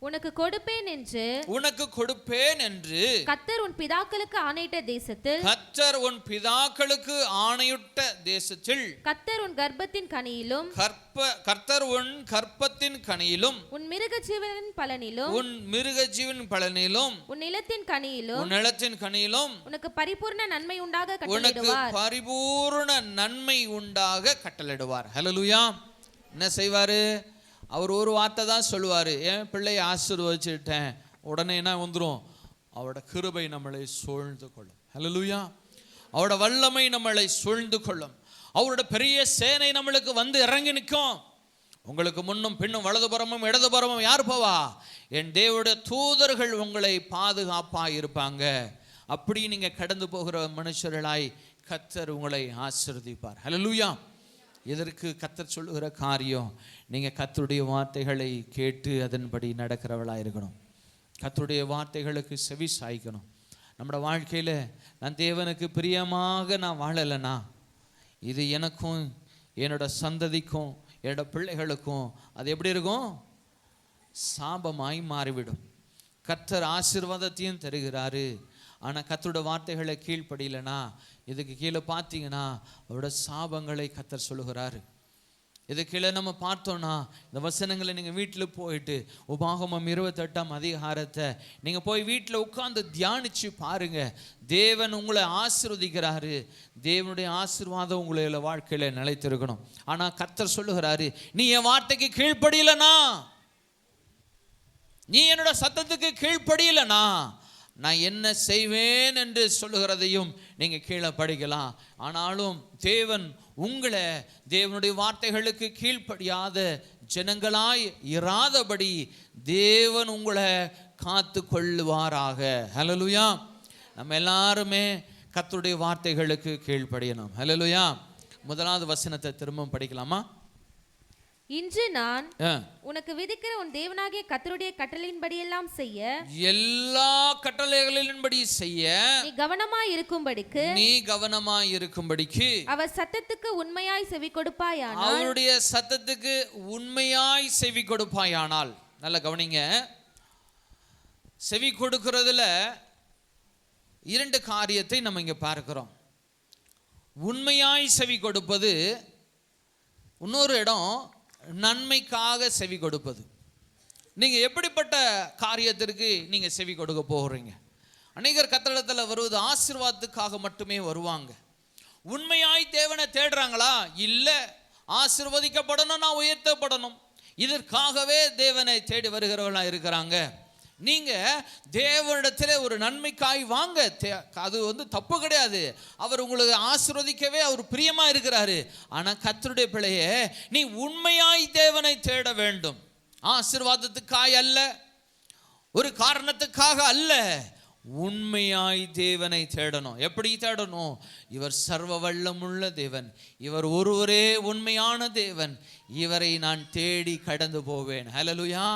உனக்கு கொடுப்பேன் என்று, உனக்கு கொடுப்பேன் என்று கர்த்தர் உன் பிதாக்களுக்கு ஆணையிட்ட தேசத்தில், கர்த்தர் உன் பிதாக்களுக்கு ஆணையிட்ட தேசத்தில், கர்த்தர் உன் கர்ப்பத்தின் கனியிலும், கர்த்தர் உன் கர்ப்பத்தின் கனியிலும், உன் மிருக ஜீவனின் பலனிலும், உன் மிருக ஜீவன் பலனிலும், உன் நிலத்தின் கனியிலும், உன் நிலத்தின் கனியிலும் உனக்கு பரிபூர்ண நன்மை உண்டாக உனக்கு கட்டளையிடுவார். பரிபூர்ண நன்மை உண்டாக கட்டளையிடுவார். ஹல்லேலூயா. என்ன செய்வாரு? அவர் ஒரு வார்த்தை தான் சொல்லுவார். என் பிள்ளையை ஆசீர்வதிச்சுட்டேன், உடனே என்ன வந்துடும்? அவரோட கிருபை நம்மளை சூழ்ந்து கொள்ளும். ஹல்லேலூயா. அவரோட வல்லமை நம்மளை சூழ்ந்து கொள்ளும். அவரோட பெரிய சேனை நம்மளுக்கு வந்து இறங்கி நிற்கும். உங்களுக்கு முன்னும் பின்னும் வலதுபுறமும் இடதுபுறமும் யார் போவா? என் தேவனுடைய தூதர்கள் உங்களை பாதுகாப்பாக இருப்பாங்க. அப்படி நீங்கள் கடந்து போகிற மனுஷர்களாய் கர்த்தர் உங்களை ஆசீர்வதிப்பார். ஹல்லேலூயா. இதற்கு கர்த்தர் சொல்லுகிற காரியம், நீங்கள் கர்த்தருடைய வார்த்தைகளை கேட்டு அதன்படி நடக்கிறவளாக இருக்கணும். கர்த்தருடைய வார்த்தைகளுக்கு செவி சாய்க்கணும். நம்மளோட வாழ்க்கையில் நான் தேவனுக்கு பிரியமாக நான் வாழலைன்னா இது எனக்கும் என்னோட சந்ததிக்கும் என்னோட பிள்ளைகளுக்கும் அது எப்படி இருக்கும்? சாபமாய் மாறிவிடும். கர்த்தர் ஆசீர்வாதத்தையும் தருகிறாரு. ஆனால் கர்த்தரோட வார்த்தைகளை கீழ்ப்படியலைன்னா இதுக்கு கீழே பார்த்தீங்கன்னா அவரோட சாபங்களை கர்த்தர் சொல்லுகிறாரு. இது கீழே நம்ம பார்த்தோன்னா இந்த வசனங்களை நீங்கள் வீட்டில் போயிட்டு உபாகமம் 28ஆம் அதிகாரத்தை நீங்கள் போய் வீட்டில் உட்கார்ந்து தியானித்து பாருங்கள். தேவன் உங்களை ஆசீர்வதிக்கிறாரு. தேவனுடைய ஆசீர்வாதம் உங்களை வாழ்க்கையில் நிலைத்திருக்கணும். ஆனால் கர்த்தர் சொல்லுகிறாரு, நீ என் வார்த்தைக்கு கீழ்ப்படியலைனா, நீ என்னோட சத்தத்துக்கு கீழ்ப்படியலைனா நான் என்ன செய்வேன் என்று சொல்லுகிறதையும் நீங்கள் கீழே படிக்கலாம். ஆனாலும் தேவன் உங்களை தேவனுடைய வார்த்தைகளுக்கு கீழ்ப்படியாத ஜனங்களாய் இராதபடி தேவன் உங்களை காத்து கொள்ளுவாராக. ஹல்லேலூயா. நம்ம எல்லாருமே கர்த்தருடைய வார்த்தைகளுக்கு கீழ்ப்படியணும். ஹல்லேலூயா. முதலாவது வசனத்தை திரும்ப படிக்கலாமா? இன்று நான் உனக்கு விதிக்கிற உன் தேவனாகிய கர்த்தருடைய கட்டளையின்படியெல்லாம் செய்ய, எல்லா கட்டளைகளின்படி செய்ய நீ கவனமாய் இருக்கும்படிக்கு அவர் சத்தத்துக்கு உண்மையாய் செவி கொடுப்பாயானால், அவருடைய சத்தத்துக்கு உண்மையாய் செவி கொடுப்பாயானால். நல்ல கவனிங்க, செவி கொடுக்கிறதுல இரண்டு காரியத்தை நம்ம இங்க பார்க்கிறோம். உண்மையாய் செவி கொடுப்பது, இன்னொரு இடம் நன்மைக்காக செவி கொடுப்பது. நீங்க எப்படிப்பட்ட காரியத்திற்கு நீங்க செவி கொடுக்க போகிறீங்க? அநேகர் கத்தரிடத்தில் வருவது ஆசீர்வாதத்துக்காக மட்டுமே வருவாங்க. உண்மையாய் தேவனை தேடுறாங்களா? இல்லை, ஆசீர்வதிக்கப்படணும், நான் உயர்த்தப்படணும், இதற்காகவே தேவனை தேடி வருகிறவர்களா இருக்கிறாங்க. நீங்க தேவனிடத்திலே ஒரு நன்மைக்காய் வாங்க, அது தப்பு கிடையாது. அவர் உங்களுக்கு ஆசீர்வதிக்கவே அவர் பிரியமா இருக்கிறாரு. ஆனா கர்த்தருடைய பிள்ளையே, நீ உண்மையாய் தேவனை தேட வேண்டும். ஆசீர்வாதத்துக்காய் அல்ல, ஒரு காரணத்துக்காக அல்ல, உண்மையாய் தேவனை தேடணும். எப்படி தேடணும்? இவர் சர்வ வல்லமுள்ள தேவன், இவர் ஒருவரே உண்மையான தேவன், இவரை நான் தேடி கடந்து போவேன். ஹல்லேலூயா.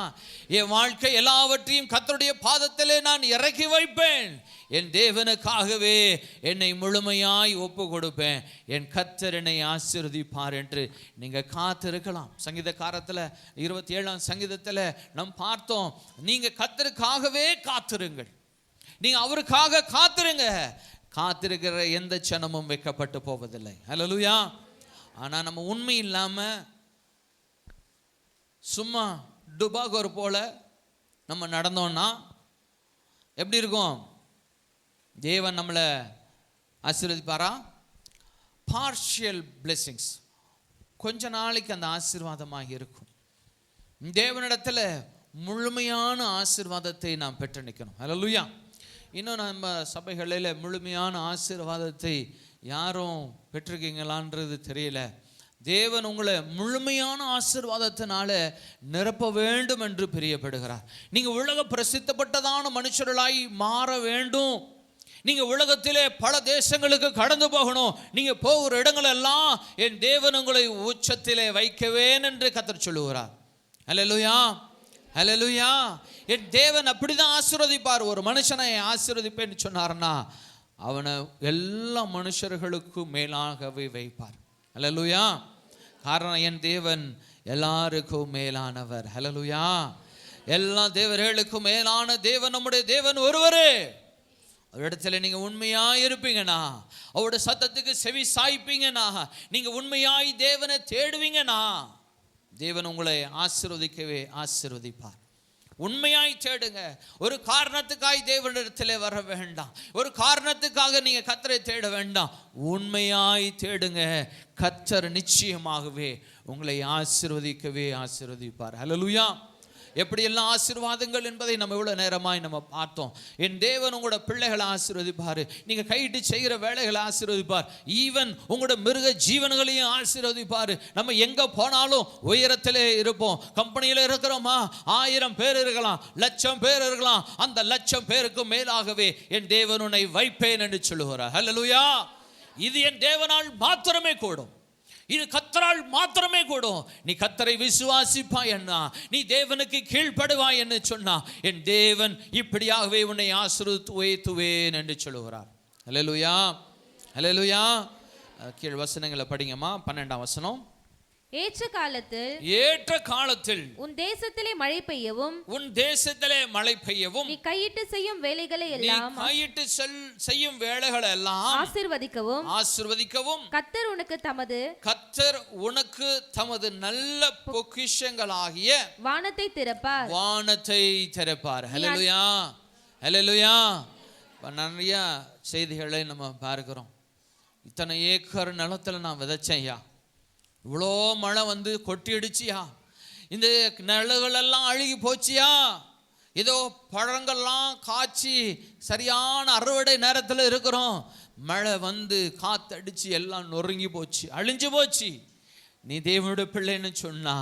என் வாழ்க்கை எல்லாவற்றையும் கர்த்தருடைய பாதத்திலே நான் இறக்கி வைப்பேன். என் தேவனுக்காகவே என்னை முழுமையாய் ஒப்பு கொடுப்பேன். என் கர்த்தர் என்னை ஆசீர்வதிப்பார் என்று நீங்க காத்திருக்கலாம். சங்கீதக்காரத்தில் 27ஆம் சங்கீதத்தில் நாம் பார்த்தோம், நீங்க கர்த்தருக்காகவே காத்திருங்கள், நீங்க அவருக்காக காத்திருங்க, காத்திருக்கிற எந்த சனமும் வைக்கப்பட்டு போவதில்லை. ஹல்லேலூயா. ஆனா நம்ம உண்மை இல்லாம சும்மா டுபாகோர் போல நம்ம நடந்தோம்னா எப்படி இருக்கும்? தேவன் நம்மளை ஆசீர்வதிப்பாரா? பார்ஷியல் பிளெஸிங்ஸ், கொஞ்ச நாளைக்கு அந்த ஆசீர்வாதமாக இருக்கும். தேவனிடத்துல முழுமையான ஆசீர்வாதத்தை நாம் பெற்று நிற்கணும். ஹல்லேலூயா. இன்னும் நம்ம சபைகளில் முழுமையான ஆசீர்வாதத்தை யாரும் பெற்றிருக்கீங்களான்றது தெரியல. தேவன் உங்களை முழுமையான ஆசீர்வாதத்தினால நிரப்ப வேண்டும் என்று பிரியப்படுகிறார். நீங்க உலக பிரசித்தப்பட்டதான மனுஷர்களாய் மாற வேண்டும். நீங்க உலகத்திலே பல தேசங்களுக்கு கடந்து போகணும். நீங்க போகிற இடங்கள் எல்லாம் என் தேவன் உங்களை உச்சத்திலே வைக்கவேன் என்று கர்த்தர் சொல்லுகிறார். ஹல்லேலூயா, ஹல்லேலூயா. என் தேவன் அப்படிதான் ஆசீர்வதிப்பார். ஒரு மனுஷனை ஆசீர்வதிப்பேன்னு சொன்னார்னா அவனை எல்லா மனுஷர்களுக்கும் மேலாகவே வைப்பார். ஹல்லேலூயா. காரணம், என் தேவன் எல்லாருக்கும் மேலானவர். ஹல்லேலூயா. எல்லா தேவர்களுக்கும் மேலான தேவன் நம்முடைய தேவன் ஒருவரே. இடத்துல நீங்க உண்மையாய் இருப்பீங்கன்னா, அவருடைய சத்தத்துக்கு செவி சாய்ப்பீங்கன்னா, நீங்க உண்மையாய் தேவனை தேடுவீங்கன்னா, தேவன் உங்களை ஆசீர்வதிக்கவே ஆசீர்வதிப்பார். உண்மையாய் தேடுங்க. ஒரு காரணத்துக்காய் தேவனிடத்திலே வர வேண்டாம், ஒரு காரணத்துக்காக நீங்க கர்த்தரை தேட வேண்டாம். உண்மையாய் தேடுங்க, கர்த்தர் நிச்சயமாகவே உங்களை ஆசீர்வதிக்கவே ஆசீர்வதிப்பார். ஹல்லேலூயா. எப்படியெல்லாம் ஆசீர்வாதங்கள் என்பதை நம்ம இவ்வளவு நேரமாய் நம்ம பார்த்தோம். என் தேவன் உங்களோட பிள்ளைகளை ஆசீர்வதிப்பார், நீங்க கையிட்டு செய்கிற வேலைகளை ஆசீர்வதிப்பார், ஈவன் உங்களோட மிருக ஜீவன்களையும் ஆசீர்வதிப்பார். நம்ம எங்க போனாலும் உயரத்திலே இருப்போம். கம்பெனியில் இருக்கிறோமா, 1000 பேர் இருக்கலாம், 1,00,000 பேர் இருக்கலாம், அந்த 1,00,000 பேருக்கு மேலாகவே என் தேவன் உன்னை வைப்பேன் என்று சொல்லுகிறார். ஹல்லேலூயா. இது என் தேவனால் மாத்திரமே கூடும், இது கர்த்தரால் மாத்திரமே கூடும். நீ கர்த்தரை விசுவாசிப்பாய் என்ன, நீ தேவனுக்கு கீழ்ப்படுவாய் என்று சொன்னா, என் தேவன் இப்படியாகவே உன்னை ஆசீர்வதித்துவேன் என்று சொல்லுகிறார். ஹல்லேலூயா, ஹல்லேலூயா. கீழ் வசனங்களை படிங்கம்மா. 12ஆம் வசனம். ஏற்ற காலத்தில் உன் தேசத்திலே மழை பெய்யவும், நீ கையிட்டு செய்யும் வேலைகளை எல்லாம் ஆசீர்வதிக்கவும் கர்த்தர் உனக்கு தமது நல்ல பொக்கிஷங்களாகிய வானத்தை திறப்பார். ஹல்லேலூயா, ஹல்லேலூயா. நிறைய செய்திகளை நம்ம பார்க்கிறோம். இத்தனை ஏக்கர் நிலத்துல நான் விதைச்சேன்யா, இவ்வளோ மழை வந்து கொட்டி அடிச்சியா, இந்த நிலங்களெல்லாம் அழுகி போச்சியா, ஏதோ பழங்கள்லாம் காய்ச்சி சரியான அறுவடை நேரத்தில் இருக்கிறோம், மழை வந்து காத்தடிச்சு எல்லாம் நொறுங்கி போச்சு, அழிஞ்சு போச்சு. நீ தேவனுடைய பிள்ளைன்னு சொன்னா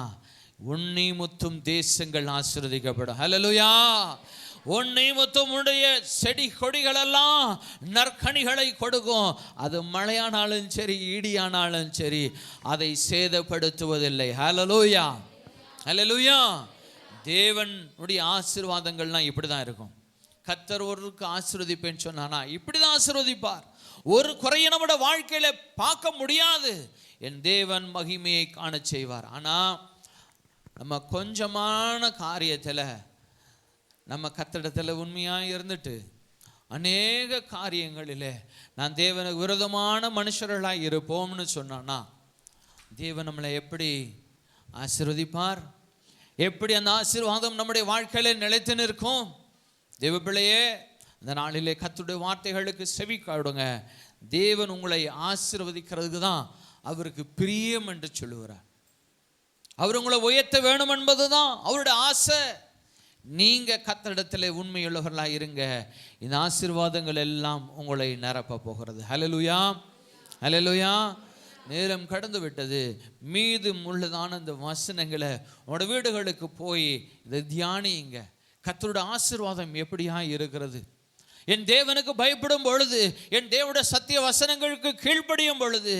உன்னை முத்தும் தேசங்கள் ஆசீர்வதிக்கப்படும். ஹல்லேலூயா. உன் நிமித்தம் உன்னுடைய செடி கொடிகள் எல்லாம் நற்கனிகளை கொடுக்கும். அது மழையானாலும் சரி, இடியானாலும் சரி, அதை சேதப்படுத்துவதில்லை. ஹல்லேலூயா, ஹல்லேலூயா. தேவனுடைய ஆசீர்வாதங்கள்லாம் இப்படி தான் இருக்கும். கர்த்தர் ஒருவருக்கு ஆசீர்வதிப்பேன்னு சொன்னானா இப்படி தான் ஆசீர்வதிப்பார். ஒரு குறைய நம்முடைய வாழ்க்கையில பார்க்க முடியாது. என் தேவன் மகிமையை காண செய்வார். ஆனால் நம்ம கொஞ்சமான காரியத்தில் நம்ம கர்த்தரிடத்தில் உண்மையாக இருந்துட்டு அநேக காரியங்களில் நான் தேவனுக்கு விரோதமான மனுஷர்களாக இருப்போம்னு சொன்னான்னா தேவன் நம்மளை எப்படி ஆசீர்வதிப்பார்? எப்படி அந்த ஆசீர்வாதம் நம்முடைய வாழ்க்கையில் நிலைத்து நிற்கும்? தேவ பிள்ளையே, இந்த நாளிலே கர்த்தருடைய வார்த்தைகளுக்கு செவி கொடுங்க. தேவன் உங்களை ஆசீர்வதிக்கிறதுக்கு தான் அவருக்கு பிரியம் என்று சொல்லுகிறார். அவர் உங்களை உயர்த்த வேணும் என்பதுதான் அவருடைய ஆசை. நீங்க கர்த்தரிடத்திலே உண்மையுள்ளவர்களாக இருங்க. இந்த ஆசீர்வாதங்கள் எல்லாம் உங்களை நிரப்ப போகிறது. ஹல்லேலூயா, ஹல்லேலூயா. நேரம் கடந்து விட்டது. மீதும் உள்ளதான இந்த வசனங்களை உங்களோட வீடுகளுக்கு போய் இதை தியானிங்க. கர்த்தருடைய ஆசீர்வாதம் எப்படியா இருக்கிறது? என் தேவனுக்கு பயப்படும் பொழுது, என் தேவனுடைய சத்திய வசனங்களுக்கு கீழ்ப்படியும் பொழுது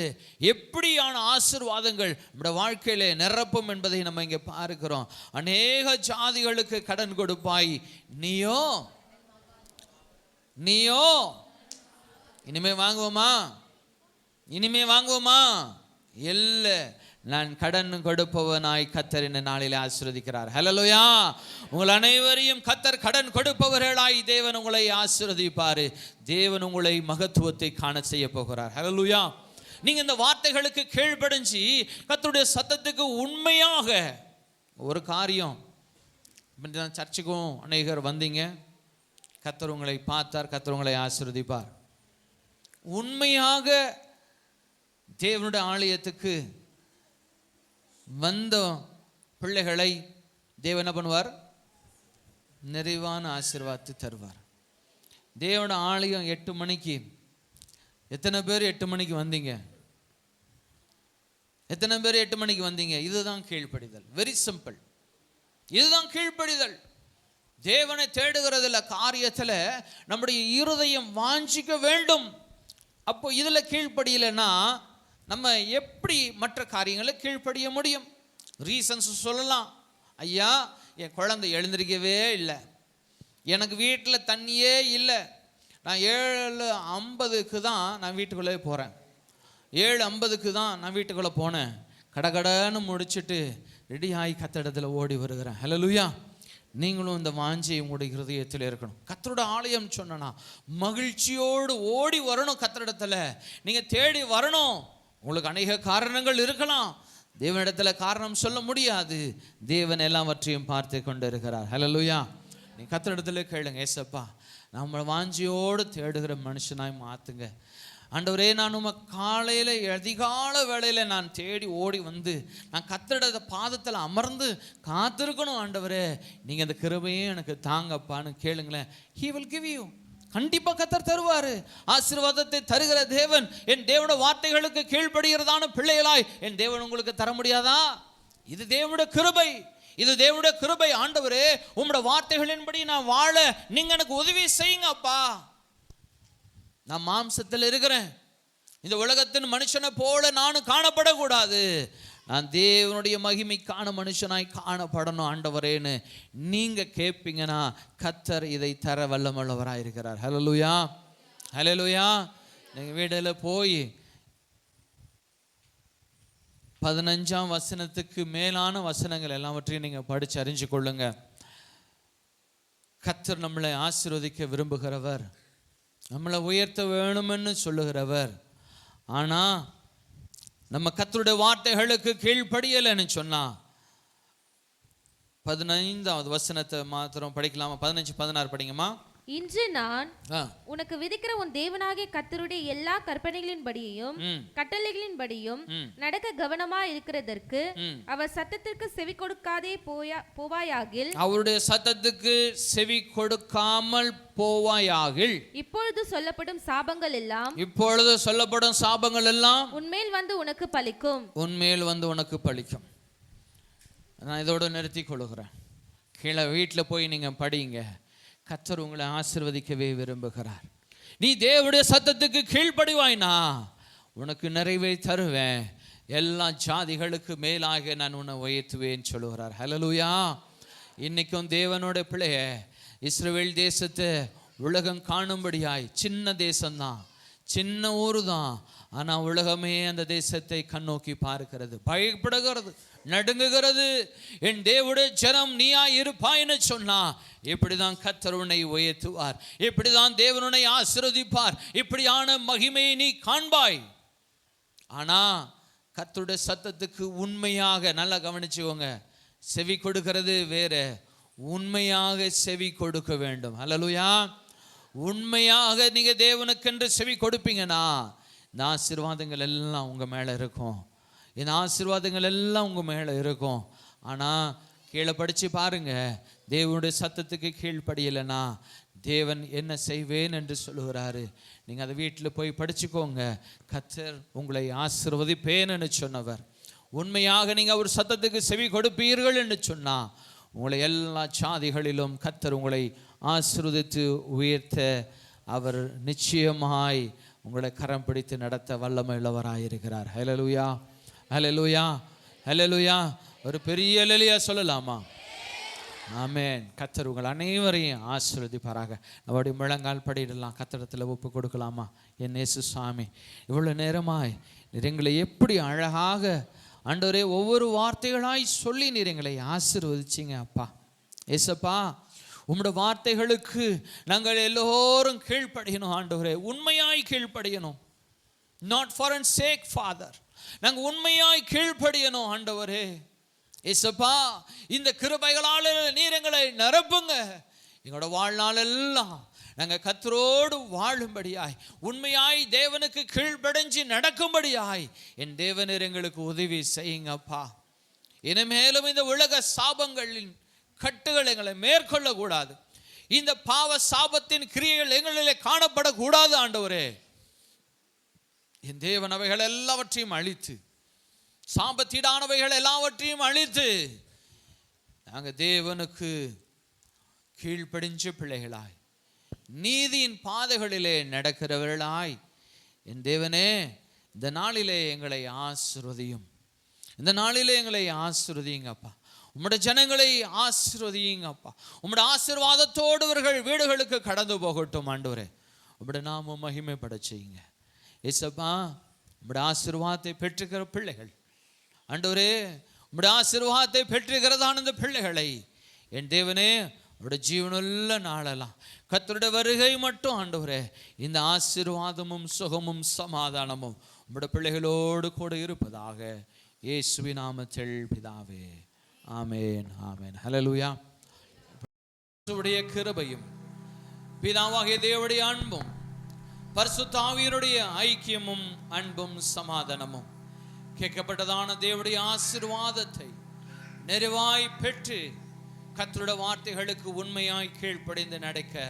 எப்படியான ஆசீர்வாதங்கள் நம்முடைய வாழ்க்கையில நிரப்பும் என்பதை நம்ம இங்கே பார்க்கிறோம். அநேக ஜாதிகளுக்கு கடன் கொடுப்பாய், நீயோ இனிமே வாங்குவோமா? இல்லை, நான் கடன் கொடுப்பவனாய் கர்த்தர் இந்த நாளில் ஆசீர்வதிக்கிறார். ஹல்லேலூயா. உங்கள் அனைவரையும் கர்த்தர் கடன் கொடுப்பவர்களாய் தேவன் உங்களை ஆசீர்வதிப்பார். தேவன் உங்களை மகத்துவத்தை காண செய்ய போகிறார். ஹல்லேலூயா. நீங்க இந்த வார்த்தைகளுக்கு கீழ்ப்படிஞ்சு கர்த்தருடைய சத்தத்துக்கு உண்மையாக ஒரு காரியம். சர்ச்சுக்கும் அநேகர் வந்தீங்க, கர்த்தர் உங்களை பார்த்தார், கர்த்தர் உங்களை ஆசீர்வதிப்பார். உண்மையாக தேவனுடைய ஆலயத்துக்கு வந்த பிள்ளைகளை தேவன் என்ன பண்ணுவார்? நிறைவான ஆசீர்வாதத்தை தருவார். தேவனோட ஆலயம் 8 மணிக்கு, எத்தனை பேர் 8 மணிக்கு வந்தீங்க? எத்தனை பேர் 8 மணிக்கு வந்தீங்க? இதுதான் கீழ்ப்படிதல். Very simple. இதுதான் கீழ்ப்படிதல். தேவனை தேடுகிறதுல காரியத்தில் நம்முடைய இருதயம் வாஞ்சிக்க வேண்டும். அப்போ இதுல கீழ்ப்படியலைன்னா நம்ம எப்படி மற்ற காரியங்களை கீழ்ப்படிய முடியும்? ரீசன்ஸ் சொல்லலாம். ஐயா, என் குழந்தை எழுந்திருக்கவே இல்லை, எனக்கு வீட்டில் தண்ணியே இல்லை, நான் 7:50க்கு தான் நான் வீட்டுக்குள்ளே போகிறேன், 7:50க்கு தான் நான் வீட்டுக்குள்ளே போனேன், கடகடன்னு முடிச்சுட்டு ரெடி ஆகி கர்த்தரிடத்தில் ஓடி வருகிறேன். ஹல்லேலூயா. நீங்களும் இந்த வாஞ்சை உங்களுடைய இருதயத்தில் இருக்கணும். கர்த்தரோட ஆலயம் சொன்னா மகிழ்ச்சியோடு ஓடி வரணும். கர்த்தரிடத்தில் நீங்கள் தேடி வரணும். உங்களுக்கு அநேக காரணங்கள் இருக்கலாம், தேவனிடத்தில் காரணம் சொல்ல முடியாது. தேவன் எல்லாவற்றையும் பார்த்து கொண்டு இருக்கிறார். ஹல்லேலூயா. நீ கர்த்தரிடத்தில் கேளுங்க, ஏசப்பா நம்மளை வாஞ்சியோடு தேடுகிற மனுஷனாய் மாற்றுங்க. ஆண்டவரே, நான் உங்க காலையில் அதிகால வேளையில் நான் தேடி ஓடி வந்து நான் கர்த்தருடைய பாதத்தில் அமர்ந்து காத்திருக்கணும். ஆண்டவரே, நீங்கள் அந்த கிருபையே எனக்கு தாங்கப்பான்னு கேளுங்களேன். He will give you. கண்டிப்பாக கர்த்தர் தருவார். ஆசீர்வாதத்தை தருகிற தேவன். என் தேவனுடைய வார்த்தைகளுக்கு கீழ்ப்படுகிறதான பிள்ளைகளாய் என் தேவன் உங்களுக்கு தர முடியாதா? இது தேவனுடைய கிருபை, இது தேவனுடைய கிருபை. ஆண்டவரே, உம்முடைய வார்த்தைகளின்படி நான் வாழ நீங்க எனக்கு உதவி செய்யுங்க அப்பா. நான் மாம்சத்தில் இருக்கிறேன், இந்த உலகத்தின் மனுஷனை போல நானும் காணப்படக்கூடாது, நான் தேவனுடைய மகிமைக்கான மனுஷனாய் காணப்படணும் ஆண்டவரேன்னு நீங்க கேட்பீங்கன்னா கர்த்தர் இதை தர வல்லமுள்ளவராக இருக்கிறார். ஹல்லேலூயா, ஹல்லேலூயா. நீங்க வீட்டில் போய் 15ஆம் வசனத்துக்கு மேலான வசனங்கள் எல்லாவற்றையும் நீங்க படிச்சு அறிஞ்சு கொள்ளுங்க. கர்த்தர் நம்மளை ஆசீர்வதிக்க விரும்புகிறவர், நம்மளை உயர்த்த வேணும்னு சொல்லுகிறவர். ஆனா நம்ம கர்த்தருடைய வார்த்தைகளுக்கு கீழ்ப்படியலைன்னு சொன்னா 15வது வசனத்தை மாத்திரம் படிக்கலாமா? 15, 16 படிங்கம்மா. இன்று நான் உனக்கு விதிக்கிற உன் தேவனாகிய கர்த்தருடைய எல்லா கற்பனைகளின்படியும் கட்டளைகளின்படியும் நடக்க கவனமா இருக்கிறதற்கு அவர் சத்தத்திற்கு செவி கொடுக்காதே போவாயாகில், அவருடைய சத்தத்துக்கு செவி கொடுக்காமல் போவாயாகில், இப்பொழுது சொல்லப்படும் சாபங்கள் எல்லாம் உன்மேல் வந்து உனக்கு பலிக்கும். நான் இதோட நிறுத்தி கொள்கிறேன். கீழே வீட்டில் போய் நீங்க படிங்க. கர்த்தர் உங்களை ஆசீர்வதிக்கவே விரும்புகிறார். நீ தேவனுடைய சத்தத்துக்கு கீழ்ப்படிவாய்னா உனக்கு நிறைவே தருவேன், எல்லா ஜாதிகளுக்கு மேலாக நான் உன்னை உயர்த்துவேன் சொல்லுகிறார். ஹல்லேலூயா. இன்னைக்கும் தேவனோட பிள்ளைய இஸ்ரவேல் தேசத்தை உலகம் காணும்படியாய், சின்ன தேசம்தான், சின்ன ஊர் தான், ஆனால் உலகமே அந்த தேசத்தை கண்ணோக்கி பார்க்கிறது, பயப்படுகிறது, நடுங்குகிறது. என் தேவனுடைய ஜனம் நீயா இருப்பாய்னு சொன்னா இப்படிதான் கர்த்தர் உன்னை உயர்த்துவார், இப்படிதான் தேவன் உன்னை ஆசீர்வதிப்பார், இப்படியான மகிமையை நீ காண்பாய். ஆனா கர்த்தருடைய சத்தத்துக்கு உண்மையாக, நல்லா கவனிச்சுக்கோங்க, செவி கொடுக்கிறது வேற, உண்மையாக செவி கொடுக்க வேண்டும். ஹல்லேலூயா. உண்மையாக நீங்க தேவனுக்கென்று செவி கொடுப்பீங்கன்னா இந்த ஆசீர்வாதங்கள் எல்லாம் உங்க மேல இருக்கும், இந்த ஆசீர்வாதங்கள் எல்லாம் உங்க மேல இருக்கும். ஆனா கீழே படிச்சு பாருங்க, தேவனுடைய சத்தத்துக்கு கீழ்ப்படியலைன்னா தேவன் என்ன செய்வேன் என்று சொல்லுகிறாரு. நீங்க அதை வீட்டில் போய் படிச்சுக்கோங்க. கர்த்தர் உங்களை ஆசீர்வதிப்பேன்னு சொன்னவர். உண்மையாக நீங்க ஒரு சத்தத்துக்கு செவி கொடுப்பீர்கள் என்று சொன்னா உங்களை எல்லா சாதிகளிலும் கர்த்தர் உங்களை ஆசீர்வதித்து உயர்த்த அவர் நிச்சயமாய் உங்களை கரம் பிடித்து நடத்த வல்லமை உள்ளவராயிருக்கிறார். ஹல்லேலூயா, ஹல்லேலூயா, ஹல்லேலூயா. ஒரு பெரிய ஹல்லேலூயா சொல்லலாமா? ஆமென். கர்த்தர் உங்கள் அனைவரையும் ஆசீர்வதிப்பாராக. நம்முடைய முழங்கால் படியிடலாம், கர்த்தரிடத்தில் ஒப்பு கொடுக்கலாமா? என் இயேசு சுவாமி, இவ்வளவு நேரமாய் நீர் எங்களை எப்படி அழகாக ஆண்டவரே ஒவ்வொரு வார்த்தைகளாய் சொல்லி நீர் எங்களை ஆசீர்வதிச்சிங்க அப்பா. ஏசப்பா, உம்முடைய வார்த்தைகளுக்கு நாங்கள் எல்லோரும் கீழ்ப்படியணும் ஆண்டவரே, உண்மையாய் கீழ்ப்படியணும். Not for and sake father, நாங்கள் உண்மையாய் கீழ்ப்படியணும் ஆண்டவரே. ஏசப்பா, இந்த கிருபைகளால் நீர் எங்களை நிரப்புங்க. எங்களோட வாழ்நாள் எல்லாம் நாங்கள் கர்த்தரோடு வாழும்படியாய், உண்மையாய் தேவனுக்கு கீழ்ப்படிஞ்சு நடக்கும்படியாய் என் தேவனீர் எங்களுக்கு உதவி செய்யுங்கப்பா. இனிமேலும் இந்த உலக சாபங்களின் கட்டுகள் எங்களை மேற்கொள்ளக்கூடாது, இந்த பாவ சாபத்தின் கிரியைகள் எங்களிலே காணப்படக்கூடாது ஆண்டவரே. என் தேவன் அவைகள் எல்லாவற்றையும் அழித்து, சாபத்தீடானவைகள் எல்லாவற்றையும் அழித்து நாங்கள் தேவனுக்கு கீழ்ப்படிஞ்ச பிள்ளைகளாய், நீதியின் பாதைகளிலே நடக்கிறவர்களாய் என் தேவனே இந்த நாளிலே எங்களை ஆசீர்வதியும், இந்த நாளிலே எங்களை ஆசீர்வதியுங்கப்பா. உம்முடைய ஜனங்களை ஆசீர்வதியுங்கப்பா. உம்முடைய ஆசீர்வாதத்தோடு இவர்கள் வீடுகளுக்கு கடந்து போகட்டும் ஆண்டவரே. உம்முடைய நாமம் மகிமைப்பட செய்யுங்க ஏசப்பா. உம்முடைய ஆசீர்வாதத்தை பெற்றுக்கிற பிள்ளைகள் ஆண்டவரே, உம்முடைய ஆசீர்வாதத்தை பெற்றுகிறதான இந்த பிள்ளைகளை என் தேவனே உடைய ஜீவனுள்ள நாளெல்லாம் கர்த்தருடைய வருகை மட்டும் ஆண்டவரே இந்த ஆசீர்வாதமும் சுகமும் சமாதானமும் உம்முடைய பிள்ளைகளோடு கூட இருப்பதாக இயேசுவின் நாமத்தில் பிதாவே, ஆமென், ஆமென். ஹல்லேலூயா. இயேசுவுடைய கிருபையும் பிதாவாகிய தேவனுடைய அன்பும் பரிசுத்த ஆவியாருடைய ஐக்கியமும் அன்பும் சமாதானமும் கேட்கப்பட்டதான தேவனுடைய ஆசீர்வாதத்தை நிறைவாய் பெற்று கர்த்தருடைய வார்த்தைகளுக்கு உண்மையாய் கீழ்ப்படிந்து நடக்க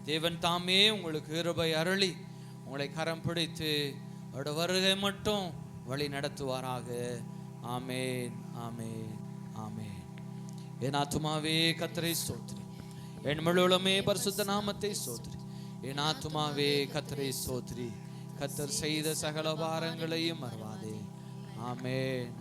தேவன் தாமே உங்களுக்கு கிருபை அருளி உங்களை கரம் பிடித்து அவருடைய வருகை மட்டும் வழி நடத்துவாராக. ஆமென், ஆமென், ஆமென். என் ஆத்துமாவே கர்த்தரை ஸ்தோத்திரி, என் முழுவதுமே பரிசுத்த நாமத்தை ஸ்தோத்திரி. என் ஆத்துமாவே கர்த்தரை ஸ்தோத்திரி, கர்த்தர் செய்த சகல பாரங்களையும் மறவாதே. ஆமென்.